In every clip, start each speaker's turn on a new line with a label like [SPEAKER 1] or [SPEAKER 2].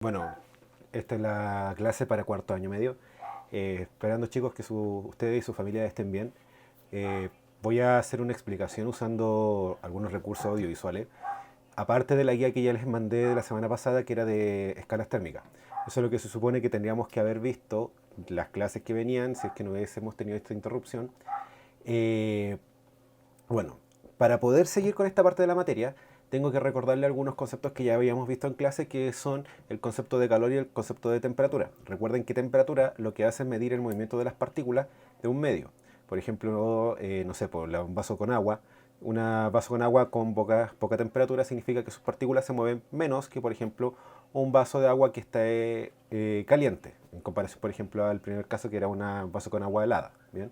[SPEAKER 1] Bueno, esta es la clase para cuarto año medio. Esperando chicos que ustedes y su familia estén bien. Eh, Voy a hacer una explicación usando algunos recursos audiovisuales, aparte de la guía que ya les mandé de la semana pasada, que era de escalas térmicas. Eso es lo que se supone que tendríamos que haber visto las clases que venían, si es que no hubiésemos tenido esta interrupción. Eh, bueno, para poder seguir con esta parte de la materia, tengo que recordarle algunos conceptos que ya habíamos visto en clase, que son el concepto de calor y el concepto de temperatura. Recuerden que temperatura lo que hace es medir el movimiento de las partículas de un medio. Por ejemplo, no sé, un vaso con agua. Un vaso con agua con poca temperatura significa que sus partículas se mueven menos que, por ejemplo, un vaso de agua que está caliente, en comparación, por ejemplo, al primer caso que era un vaso con agua helada. ¿Bien?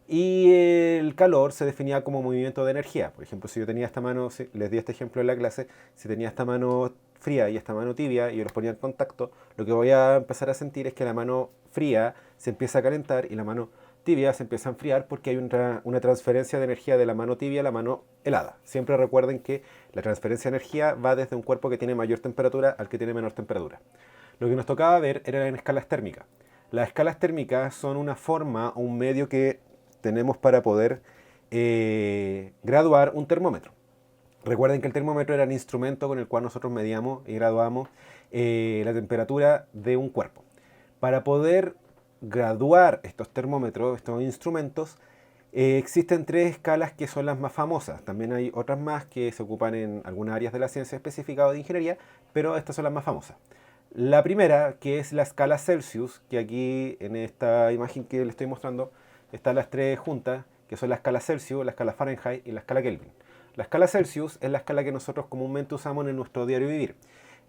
[SPEAKER 1] Y el calor se definía como movimiento de energía. Por ejemplo, si yo tenía esta mano, les di este ejemplo en la clase, si tenía esta mano fría y esta mano tibia y yo los ponía en contacto, lo que voy a empezar a sentir es que la mano fría se empieza a calentar y la mano tibia se empieza a enfriar porque hay una transferencia de energía de la mano tibia a la mano helada. Siempre recuerden que la transferencia de energía va desde un cuerpo que tiene mayor temperatura al que tiene menor temperatura. Lo que nos tocaba ver eran en escalas térmicas. Las escalas térmicas son una forma o un medio que tenemos para poder graduar un termómetro. Recuerden que el termómetro era el instrumento con el cual nosotros medíamos y graduamos la temperatura de un cuerpo. Para poder graduar estos termómetros, estos instrumentos, existen tres escalas que son las más famosas. También hay otras más que se ocupan en algunas áreas de la ciencia específica o de ingeniería, pero estas son las más famosas. La primera, que es la escala Celsius, que aquí en esta imagen que le estoy mostrando están las tres juntas, que son la escala Celsius, la escala Fahrenheit y la escala Kelvin. La escala Celsius es la escala que nosotros comúnmente usamos en nuestro diario vivir.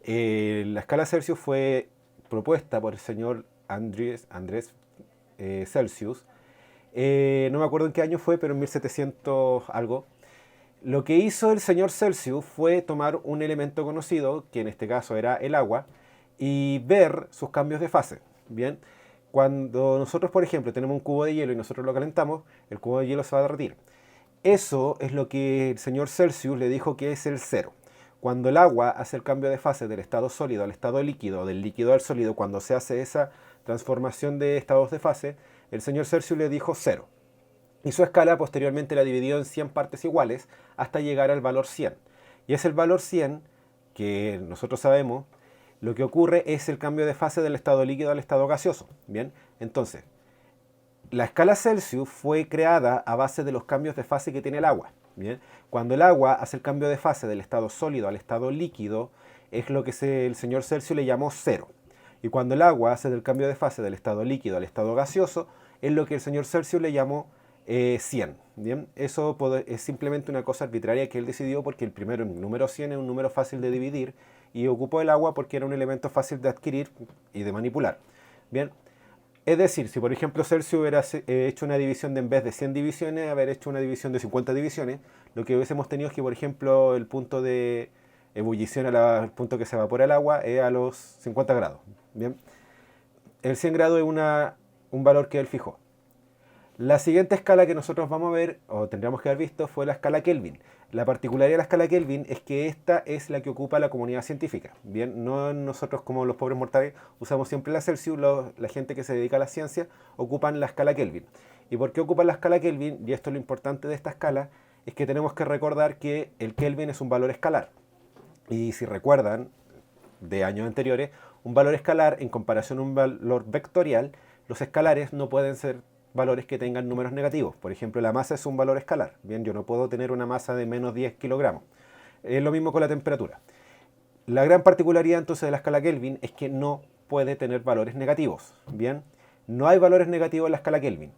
[SPEAKER 1] La escala Celsius fue propuesta por el señor Andrés Celsius. No me acuerdo en qué año fue, pero en 1700 algo. Lo que hizo el señor Celsius fue tomar un elemento conocido, que en este caso era el agua, y ver sus cambios de fase. Bien, cuando nosotros, por ejemplo, tenemos un cubo de hielo y nosotros lo calentamos, el cubo de hielo se va a derretir. Eso es lo que el señor Celsius le dijo que es el cero. Cuando el agua hace el cambio de fase del estado sólido al estado líquido, del líquido al sólido, cuando se hace esa transformación de estados de fase, el señor Celsius le dijo cero. Y su escala posteriormente la dividió en 100 partes iguales hasta llegar al valor 100. Y es el valor 100 que nosotros sabemos, lo que ocurre es el cambio de fase del estado líquido al estado gaseoso. Bien, entonces, la escala Celsius fue creada a base de los cambios de fase que tiene el agua. Bien, cuando el agua hace el cambio de fase del estado sólido al estado líquido, es lo que el señor Celsius le llamó cero. Y cuando el agua hace el cambio de fase del estado líquido al estado gaseoso, es lo que el señor Celsius le llamó 100. ¿Bien? Eso es simplemente una cosa arbitraria que él decidió porque el número 100 es un número fácil de dividir y ocupó el agua porque era un elemento fácil de adquirir y de manipular. Bien, es decir, si por ejemplo Celsius hubiera hecho una división de en vez de 100 divisiones, haber hecho una división de 50 divisiones, lo que hubiésemos tenido es que, por ejemplo, el punto de ebullición, el punto que se evapora el agua, es a los 50 grados. Bien, el 100 grados es un valor que él fijó. La siguiente escala que nosotros vamos a ver, o tendríamos que haber visto, fue la escala Kelvin. La particularidad de la escala Kelvin es que esta es la que ocupa la comunidad científica. Bien, no nosotros como los pobres mortales usamos siempre la Celsius, la gente que se dedica a la ciencia ocupan la escala Kelvin. ¿Y por qué ocupan la escala Kelvin? Y esto es lo importante de esta escala, es que tenemos que recordar que el Kelvin es un valor escalar. Y si recuerdan de años anteriores, un valor escalar en comparación a un valor vectorial, los escalares no pueden ser valores que tengan números negativos. Por ejemplo, la masa es un valor escalar. Bien, yo no puedo tener una masa de menos 10 kilogramos. Es lo mismo con la temperatura. La gran particularidad entonces de la escala Kelvin es que no puede tener valores negativos. Bien, no hay valores negativos en la escala Kelvin.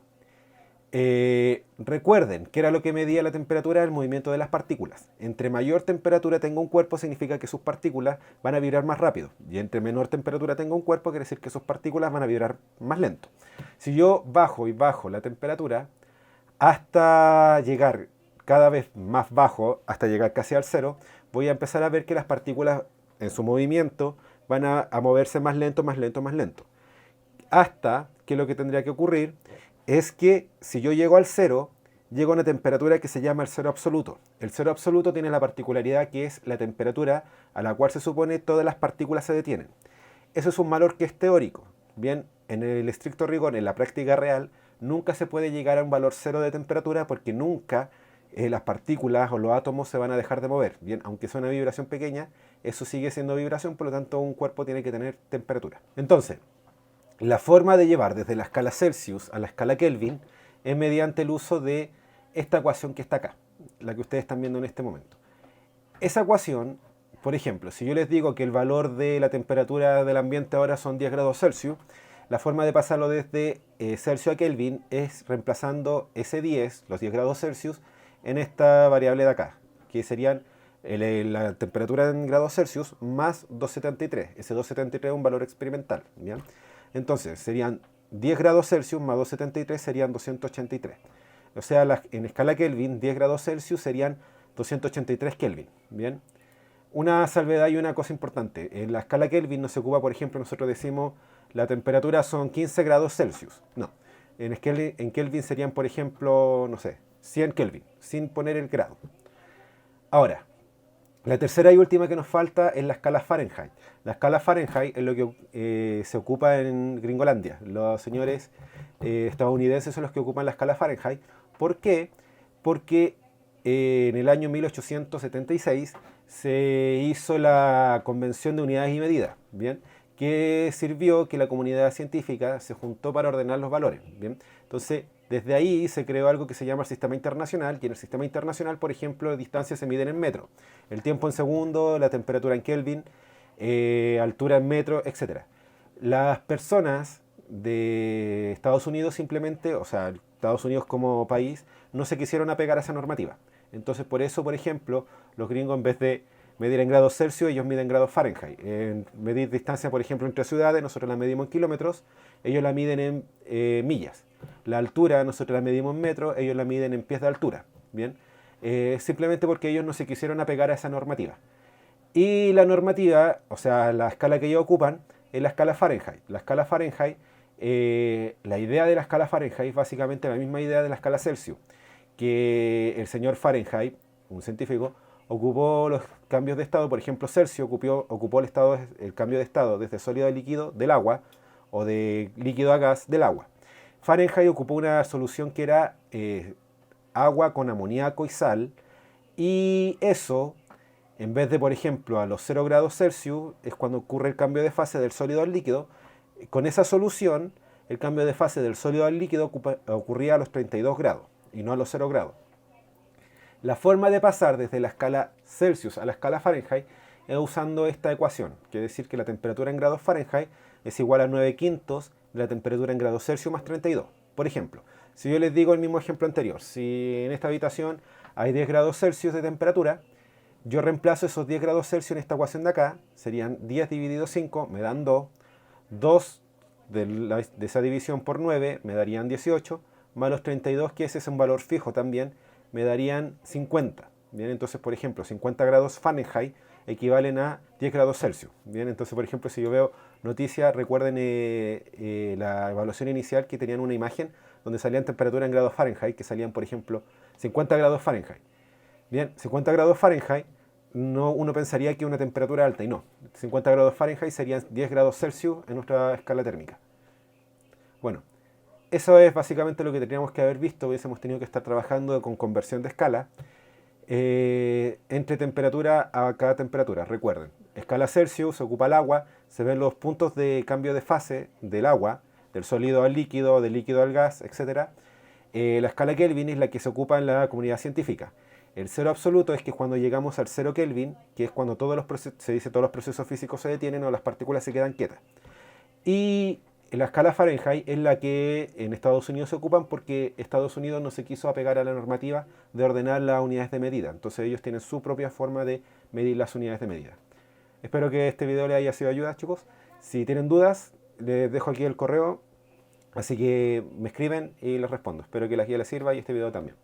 [SPEAKER 1] Recuerden que era lo que medía la temperatura del movimiento de las partículas. Entre mayor temperatura tenga un cuerpo significa que sus partículas van a vibrar más rápido. Y entre menor temperatura tenga un cuerpo quiere decir que sus partículas van a vibrar más lento. Si yo bajo y bajo la temperatura hasta llegar cada vez más bajo, hasta llegar casi al cero, voy a empezar a ver que las partículas en su movimiento van a moverse más lento, más lento, más lento. Hasta que lo que tendría que ocurrir es que si yo llego al cero, llego a una temperatura que se llama el cero absoluto. El cero absoluto tiene la particularidad que es la temperatura a la cual se supone todas las partículas se detienen. eso es un valor que es teórico. Bien, en el estricto rigor, en la práctica real, nunca se puede llegar a un valor cero de temperatura porque nunca las partículas o los átomos se van a dejar de mover. Bien, aunque sea una vibración pequeña, eso sigue siendo vibración, por lo tanto un cuerpo tiene que tener temperatura. Entonces, la forma de llevar desde la escala Celsius a la escala Kelvin es mediante el uso de esta ecuación que está acá, la que ustedes están viendo en este momento. Esa ecuación, por ejemplo, si yo les digo que el valor de la temperatura del ambiente ahora son 10 grados Celsius, la forma de pasarlo desde Celsius a Kelvin es reemplazando ese 10, los 10 grados Celsius, en esta variable de acá, que serían la temperatura en grados Celsius más 273. Ese 273 es un valor experimental. ¿Bien? Entonces, serían 10 grados Celsius más 273 serían 283. O sea, en escala Kelvin, 10 grados Celsius serían 283 Kelvin. ¿Bien? Una salvedad y una cosa importante. En la escala Kelvin no se ocupa, por ejemplo, nosotros decimos la temperatura son 15 grados Celsius. No. En Kelvin serían, por ejemplo, no sé, 100 Kelvin, sin poner el grado. Ahora, la tercera y última que nos falta es la escala Fahrenheit. La escala Fahrenheit es lo que se ocupa en Gringolandia. Los señores estadounidenses son los que ocupan la escala Fahrenheit. ¿Por qué? Porque en el año 1876 se hizo la Convención de Unidades y Medidas, ¿bien? Que sirvió que la comunidad científica se juntó para ordenar los valores, ¿bien? Entonces, desde ahí se creó algo que se llama el sistema internacional, y en el sistema internacional, por ejemplo, distancias se miden en metros, el tiempo en segundo, la temperatura en Kelvin, altura en metro, etc. Las personas de Estados Unidos simplemente, o sea, Estados Unidos como país, no se quisieron apegar a esa normativa. Entonces, por eso, por ejemplo, los gringos en vez de medir en grados Celsius, ellos miden grados Fahrenheit. En medir distancia, por ejemplo, entre ciudades, nosotros la medimos en kilómetros, ellos la miden en millas. La altura, nosotros la medimos en metros, ellos la miden en pies de altura. ¿Bien? Simplemente porque ellos no se quisieron apegar a esa normativa. Y la normativa, o sea, la escala que ellos ocupan, es la escala Fahrenheit. La escala Fahrenheit, la idea de la escala Fahrenheit es básicamente la misma idea de la escala Celsius, que el señor Fahrenheit, un científico, ocupó los cambios de estado. Por ejemplo, Celsius ocupó el cambio de estado desde sólido a líquido del agua o de líquido a gas del agua. Fahrenheit ocupó una solución que era agua con amoníaco y sal, y eso, en vez de, por ejemplo, a los 0 grados Celsius, es cuando ocurre el cambio de fase del sólido al líquido. Con esa solución, el cambio de fase del sólido al líquido ocurría a los 32 grados y no a los 0 grados. La forma de pasar desde la escala Celsius a la escala Fahrenheit es usando esta ecuación, quiere decir que la temperatura en grados Fahrenheit es igual a 9 quintos de la temperatura en grados Celsius más 32. Por ejemplo, si yo les digo el mismo ejemplo anterior, si en esta habitación hay 10 grados Celsius de temperatura, yo reemplazo esos 10 grados Celsius en esta ecuación de acá, serían 10 dividido 5, me dan 2, 2 de esa división por 9 me darían 18, más los 32, que ese es un valor fijo también, me darían 50. Bien, entonces, por ejemplo, 50 grados Fahrenheit equivalen a 10 grados Celsius. Bien, entonces, por ejemplo, si yo veo noticias, recuerden la evaluación inicial que tenían una imagen donde salían temperaturas en grados Fahrenheit, que salían, por ejemplo, 50 grados Fahrenheit. Bien, 50 grados Fahrenheit, uno pensaría que una temperatura alta, y no. 50 grados Fahrenheit serían 10 grados Celsius en nuestra escala térmica. Bueno, eso es básicamente lo que teníamos que haber visto. Hubiésemos tenido que estar trabajando con conversión de escala entre temperatura a cada temperatura. Recuerden, escala Celsius se ocupa el agua, se ven los puntos de cambio de fase del agua, del sólido al líquido, del líquido al gas, etc. La escala Kelvin es la que se ocupa en la comunidad científica. El cero absoluto es que cuando llegamos al 0 Kelvin, que es cuando todos los procesos físicos se detienen o las partículas se quedan quietas. Y la escala Fahrenheit es la que en Estados Unidos se ocupan porque Estados Unidos no se quiso apegar a la normativa de ordenar las unidades de medida. Entonces ellos tienen su propia forma de medir las unidades de medida. Espero que este video les haya sido de ayuda, chicos. Si tienen dudas, les dejo aquí el correo. Así que me escriben y les respondo. Espero que la guía les sirva y este video también.